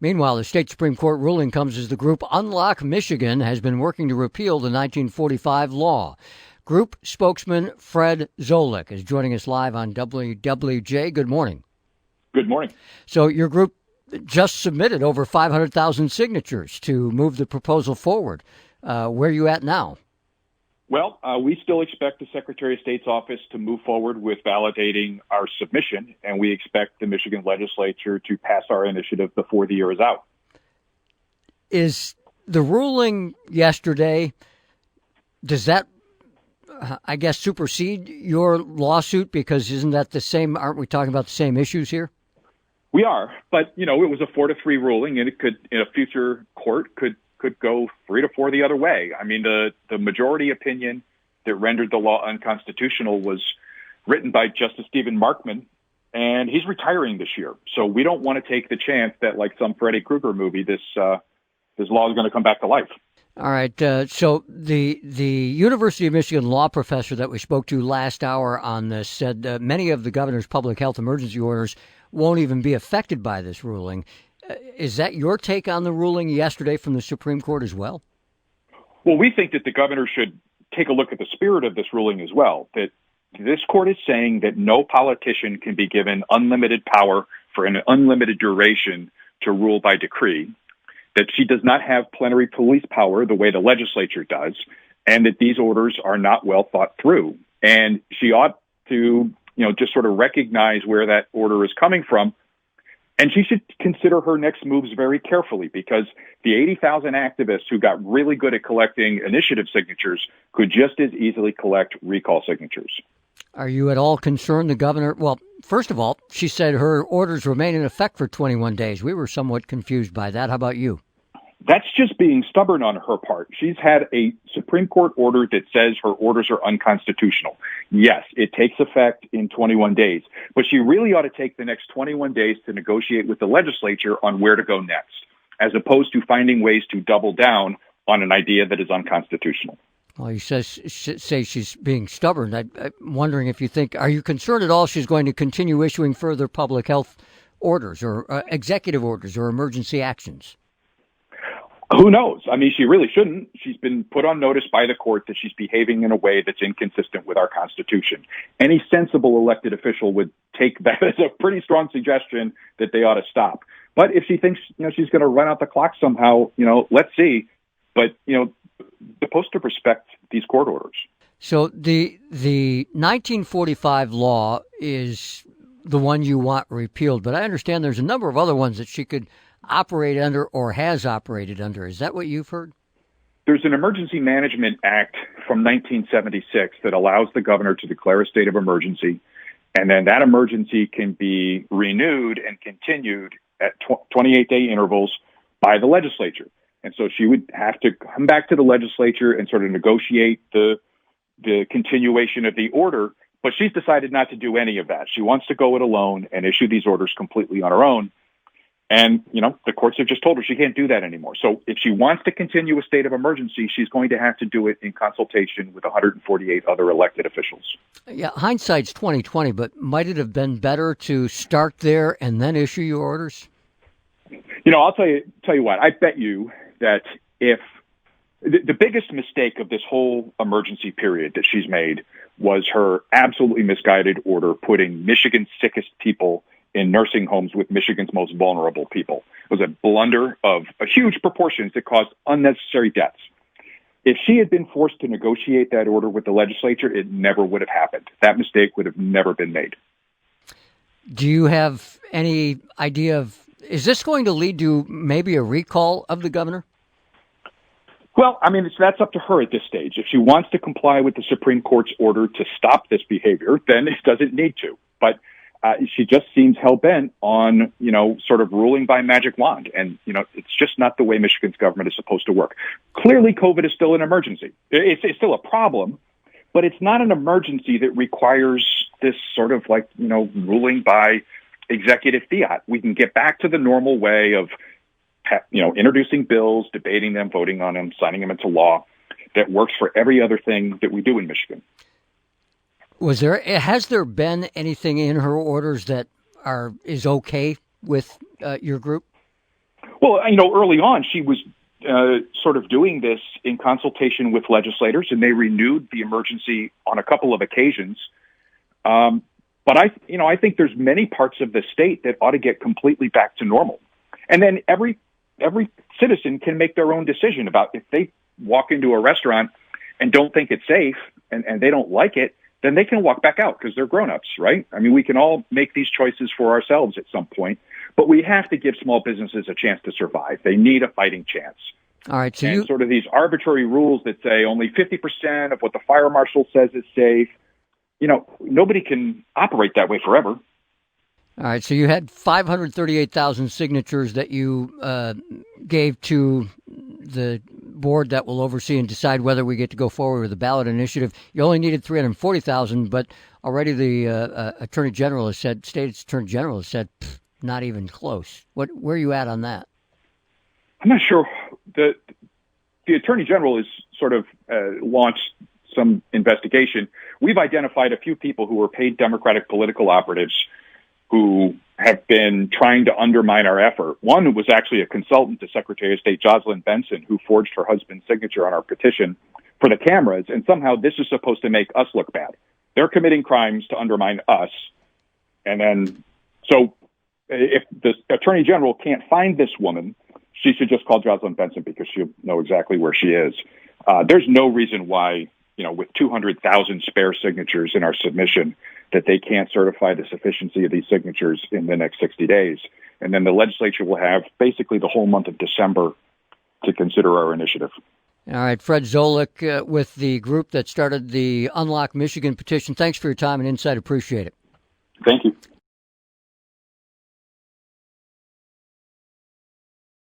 Meanwhile, the state Supreme Court ruling comes as the group Unlock Michigan has been working to repeal the 1945 law. Group spokesman Fred Wszolek is joining us live on WWJ. Good morning. Good morning. So your group just submitted over 500,000 signatures to move the proposal forward. Where are you at now? Well, we still expect the Secretary of State's office to move forward with validating our submission, and we expect the Michigan legislature to pass our initiative before the year is out. Is the ruling yesterday, does that, I guess, supersede your lawsuit? Because isn't that the same? Aren't we talking about the same issues here? We are, but, it was a 4-3 ruling, and it could, in a future court, could go 3-4 the other way. I mean, the majority opinion that rendered the law unconstitutional was written by Justice Stephen Markman, and he's retiring this year. So we don't want to take the chance that, like some Freddy Krueger movie, this law is going to come back to life. All right. So the University of Michigan law professor that we spoke to last hour on this said many of the governor's public health emergency orders won't even be affected by this ruling. Is that your take on the ruling yesterday from the Supreme Court as well? Well, we think that the governor should take a look at the spirit of this ruling as well, that this court is saying that no politician can be given unlimited power for an unlimited duration to rule by decree, that she does not have plenary police power the way the legislature does, and that these orders are not well thought through. And she ought to, just sort of recognize where that order is coming from. And she should consider her next moves very carefully, because the 80,000 activists who got really good at collecting initiative signatures could just as easily collect recall signatures. Are you at all concerned the governor? Well, first of all, she said her orders remain in effect for 21 days. We were somewhat confused by that. How about you? That's just being stubborn on her part. She's had a Supreme Court order that says her orders are unconstitutional. Yes, it takes effect in 21 days, but she really ought to take the next 21 days to negotiate with the legislature on where to go next, as opposed to finding ways to double down on an idea that is unconstitutional. Well, you say she's being stubborn. I'm wondering if you think, are you concerned at all she's going to continue issuing further public health orders or executive orders or emergency actions? Who knows? I mean, she really shouldn't. She's been put on notice by the court that she's behaving in a way that's inconsistent with our Constitution. Any sensible elected official would take that as a pretty strong suggestion that they ought to stop. But if she thinks, she's going to run out the clock somehow, let's see. But, they're supposed to respect these court orders. So the 1945 law is the one you want repealed, but I understand there's a number of other ones that she could operate under or has operated under. Is that what you've heard? There's an Emergency Management Act from 1976 that allows the governor to declare a state of emergency, and then that emergency can be renewed and continued at 28-day intervals by the legislature. And so she would have to come back to the legislature and sort of negotiate the continuation of the order, but she's decided not to do any of that. She wants to go it alone and issue these orders completely on her own. And, the courts have just told her she can't do that anymore. So if she wants to continue a state of emergency, she's going to have to do it in consultation with 148 other elected officials. Yeah, hindsight's 20/20, but might it have been better to start there and then issue your orders? I'll tell you what, I bet you that if the biggest mistake of this whole emergency period that she's made was her absolutely misguided order putting Michigan's sickest people in nursing homes with Michigan's most vulnerable people. It was a blunder of a huge proportions that caused unnecessary deaths. If she had been forced to negotiate that order with the legislature, it never would have happened. That mistake would have never been made. Do you have any idea of, is this going to lead to maybe a recall of the governor? Well, I mean, that's up to her at this stage. If she wants to comply with the Supreme Court's order to stop this behavior, then it doesn't need to. But she just seems hell-bent on, sort of ruling by magic wand. And, it's just not the way Michigan's government is supposed to work. Clearly, COVID is still an emergency. It's still a problem, but it's not an emergency that requires this sort of ruling by executive fiat. We can get back to the normal way of, introducing bills, debating them, voting on them, signing them into law that works for every other thing that we do in Michigan. Has there been anything in her orders that is okay with your group? Well, early on, she was sort of doing this in consultation with legislators, and they renewed the emergency on a couple of occasions. But I think there's many parts of the state that ought to get completely back to normal. And then every citizen can make their own decision about if they walk into a restaurant and don't think it's safe and they don't like it, then they can walk back out because they're grown-ups, right? I mean, we can all make these choices for ourselves at some point, but we have to give small businesses a chance to survive. They need a fighting chance. All right, so and sort of these arbitrary rules that say only 50% of what the fire marshal says is safe, nobody can operate that way forever. All right, so you had 538,000 signatures that you gave to the board that will oversee and decide whether we get to go forward with the ballot initiative. You only needed 340,000, but already the Attorney General has said, State Attorney General has said, not even close. Where are you at on that? I'm not sure. The Attorney General has sort of launched some investigation. We've identified a few people who were paid Democratic political operatives who have been trying to undermine our effort. One was actually a consultant to Secretary of State Jocelyn Benson, who forged her husband's signature on our petition for the cameras, and somehow this is supposed to make us look bad. They're committing crimes to undermine us. And then, so if the Attorney General can't find this woman, she should just call Jocelyn Benson because she'll know exactly where she is. There's no reason why, with 200,000 spare signatures in our submission, that they can't certify the sufficiency of these signatures in the next 60 days. And then the legislature will have basically the whole month of December to consider our initiative. All right, Fred Wszolek with the group that started the Unlock Michigan petition. Thanks for your time and insight. Appreciate it. Thank you.